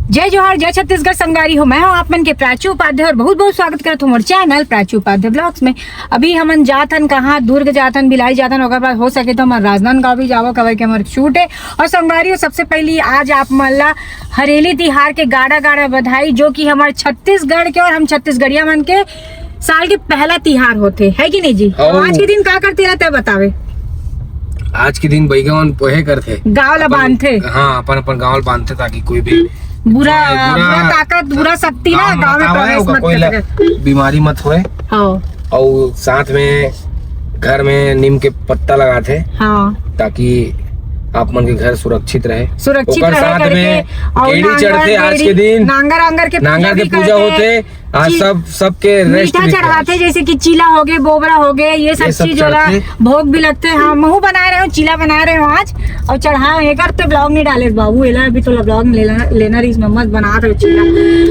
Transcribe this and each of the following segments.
जय जोहार, जय छत्तीसगढ़ संगारी हो। मैं हूँ आप मन के प्राची उपाध्याय और बहुत बहुत स्वागत करत हूँ हमारे चैनल प्राची उपाध्याय ब्लॉग्स में। अभी हमन जाथन कहाँ, दुर्ग जाथन, भिलाई जाथन, ओकर बाद हो सके तो हमारे राजनांदगांव भी जावो, कवर के हमारे शूट है। और संगवारी सबसे पहली आज आप मन ला हरेली तिहार के गाड़ा गाड़ा बधाई, जो कि हमारे छत्तीसगढ़ के और हम छत्तीसगढ़िया मन के साल के पहला तिहार होते है कि नहीं जी। आज के दिन क्या करते रहते बतावे। आज के दिन बैगन पोहे करते, गाँव ला बांधते। हाँ, अपन अपन गाँव बांधते ताकि कोई भी बुरा ताकत, बुरा शक्ति ना गाँव में प्रवेश मत करे, बीमारी मत होए। और साथ में घर में नीम के पत्ता लगाते, ताकि आप मन के घर सुरक्षित रहे। साथ में गेड़ी चढ़ते आज के दिन, नांगर के पूजा होते। आज सबके मीठा चढ़ाते, जैसे कि चीला हो गए, बोबरा हो गए, ये सब चीज होला, भोग भी लगते हैं। हम महू बना रहे हो, चीला बना रहे हो आज और चढ़ा ये करते। ब्लॉग नहीं डाले बाबू, एला अभी तो ब्लॉग लेना रही मत बना रहे चीला।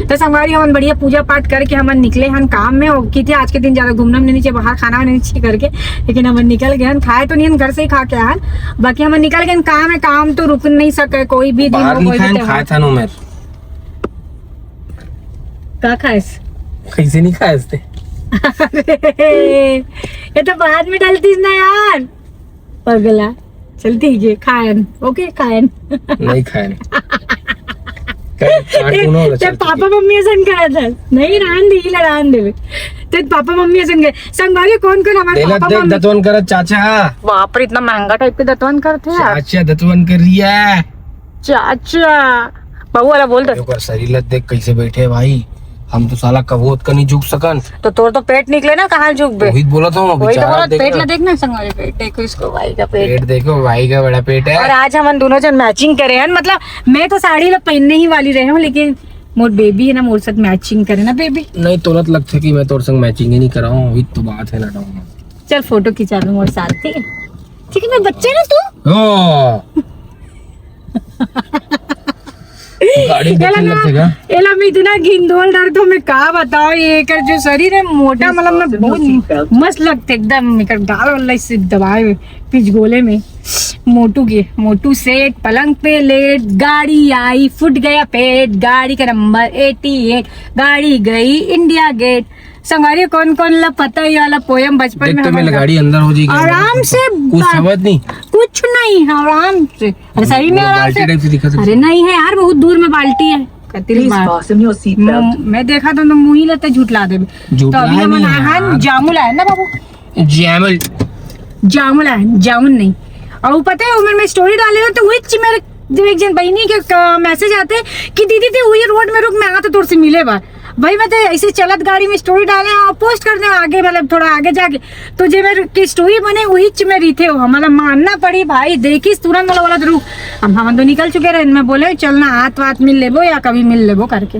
तो संगवारी हम बढ़िया पूजा पाठ करके हम निकले हन काम में। और की थे आज के दिन ज्यादा घूमना नहीं चाहिए, बाहर खाना नहीं चाहिए करके, लेकिन हम निकल गए हन। खाए तो नहीं, घर से ही खा के आए, बाकी हम निकल गए। काम है, काम तो रुक नहीं सके कोई भी दिन। कैसे नहीं खाए ये तो बाद में डलतीस ना यार, पगला। चलती है खायन, ओके खायन नहीं खायन। पापा मम्मी ऐसा कहा था, नहीं रान दी लड़ान देवे तो पापा मम्मी ऐसा गए। संगवारी कौन कौन हमारे पापा मम्मी दतवन कर चाचा। बाप रे, इतना महंगा टाइप के दतवन करते हैं चाचा। दतवन कर रही है चाचा। बहू वाला बोल दे, शरीर देख कैसे बैठे है भाई। हम तो साला कबूत का नहीं झुक सकन। तो तोर तो पेट निकले ना, कहाँ झुक बे। वही बोला था मैं, बेचारा पेट ला देखना संगवारी, पेट देखो इसको, भाई का पेट देखो, भाई का बड़ा पेट है। और आज हम दोनों जन मैचिंग करे हैं। मतलब मैं तो साड़ी ला पहनने ही वाली रहे हूँ, लेकिन मोर बेबी है ना, मोर साथ मैचिंग करे ना बेबी। नहीं तुरंत लगता कि मैं तोर संग मैचिंग ही नहीं कर रहा हूँ, वही तो बात है ना। चल फोटो खिंचा लो मोर साथ, ठीक है? ठीक है, मैं बच्चे ना तू गाड़ी एला में इतना घिंदोल डर तो मैं का बताओ। ये कर जो शरीर है मोटा, मतलब मैं बहुत मस्त लगते एकदम। कर गाल वाला इसे दबाए पिछगोले में मोटू से पलंग पे लेट, गाड़ी आई फुट गया पेट, गाड़ी का नंबर 88, गाड़ी गई इंडिया गेट। संगवारी कौन कौन ला पता है वाला पोयम बचपन में। हमारे गाड़ी अंदर हो जाएगी आराम से, कुछ समझ नहीं, कुछ नहीं, आराम से। अरे सही में आराम से। अरे नहीं है यार, बहुत दूर में बाल्टी है। मैं देखा तो मुँह ही लेते झूठला दे। तो अभी हम जामुन आए ना बाबू, जामुन आए, जामुन नहीं। और पता है उम्र में स्टोरी डाले हो तो वही मेरे एक जन बहनी के मैसेज आते कि दीदी थी वही रोड में रुक, मैं आता तोड़ से मिले बार। भाई मैं तो ऐसे चलत गाड़ी में स्टोरी डाले और पोस्ट कर दे आगे, मतलब थोड़ा आगे जाके। तो जो मेरे की स्टोरी बने वही में रीते हो, मतलब मानना पड़ी भाई। देखिस तुरंत वाला रुक, हम तो निकल चुके रहे। मैं बोले चलना हाथ वाथ मिल लेबो या कभी मिल लेबो करके।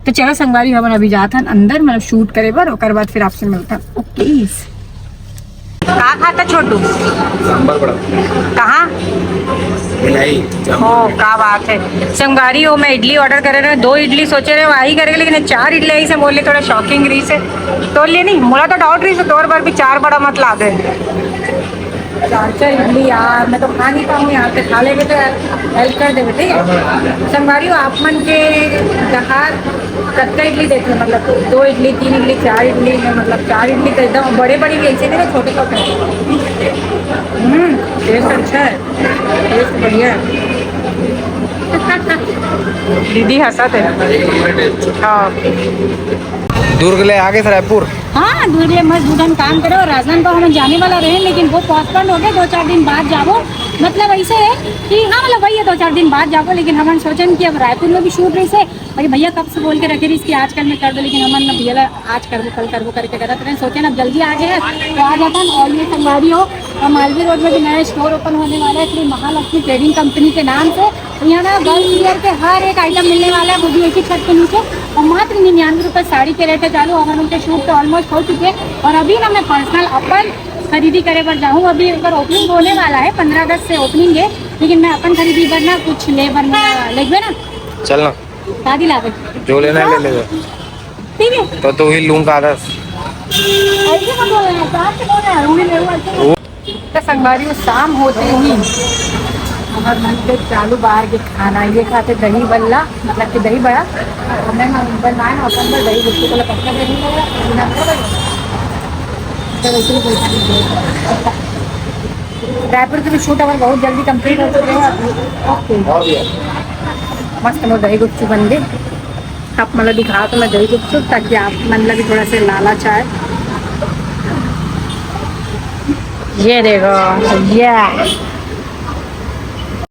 तो चलो संगवारी हम अभी जाता अंदर, मतलब शूट करे बर, ओकर बाद फिर आपसे मिलता। ओके, कहाँ खाता छोटू? कहाँ? ओ क्या बात है। संगारी हो, मैं इडली ऑर्डर करे रहे, 2 इडली सोचे रहे वही करेंगे, लेकिन 4 इडली ऐसे बोले, थोड़ा शॉकिंग रही से तो लिए नहीं। मोला तो डाउट रही से तौर पर भी 4 बड़ा मत ला दे। 4 इडली यार, मैं तो खा नहीं पाऊंगी यहाँ पे। खा लेंगे तो हेल्प कर देवे, ठीक है? संगारी हो आप मन के जहाँ कत्ता इडली देते, मतलब 2 इडली, 3 इडली, 4 इडली, मतलब 4 इडली तो एकदम बड़े बड़ी भी ऐसे नहीं, छोटे छोटे। टेस्ट अच्छा है, टेस्ट बढ़िया है। दीदी हंसा थे। हाँ, दुर्ग ले आगे रायपुर। हाँ, दुर्ग ले मस्त दूध हम काम करे। और राजनांदगांव हम जाने वाला रहे, लेकिन वो पोस्टपोन हो गया। 2-4 दिन बाद जाबो, मतलब ऐसे है कि हाँ, मतलब वही है 2-4 दिन बाद जाबो। लेकिन हमने सोचन कि अब रायपुर में भी शूट रही से, और भैया कब से बोल के रखे रही इसकी आजकल में कर दो, लेकिन हमन ना भैया आज कर दो कल कर दो करके करते रहे। सोचे ना जल्दी आ गए तो आ जाता। और ये संगवारी हो, मालवीय रोड में भी नया स्टोर ओपन होने वाला है श्री महालक्ष्मी ट्रेडिंग कंपनी के नाम से। यहाँ ना गर्ल्स वियर के हर एक आइटम मिलने वाला है, वो भी एक ही छत के नीचे। और मात्र 99 रुपये साड़ी के रेट है चालू। और उनके शूट तो ऑलमोस्ट हो चुके हैं। और अभी ना मैं पर्सनल अपन खरीदी करे पर जाऊँ। अभी एक बार ओपनिंग होने वाला है, 15 अगस्त से ओपनिंग है, लेकिन मैं अपन खरीदी करना कुछ ले लेगे ना। चलना दादी ला दे, जो लेना ले ले, ठीक है? तो ही लूंगा। ऐसे मत बोलना, साथ से बोलना है। तो संगवारी शाम होते ही और मन के चालू बाहर के खाना ये खाते दही बल्ला मतलब कि दही बड़ा हमें बनाए ना अपन पर दही गुप्ती को पक्का दही लगा रायपुर की भी शूट अगर बहुत जल्दी कंप्लीट हो चुके हैं। ओके मस्त मैं दही गुप्ती बन गई। आप मतलब दिखाओ तो मैं दही गुप्चुप ताकि आप मतलब भी थोड़ा सा लालच आए। ये देखो ये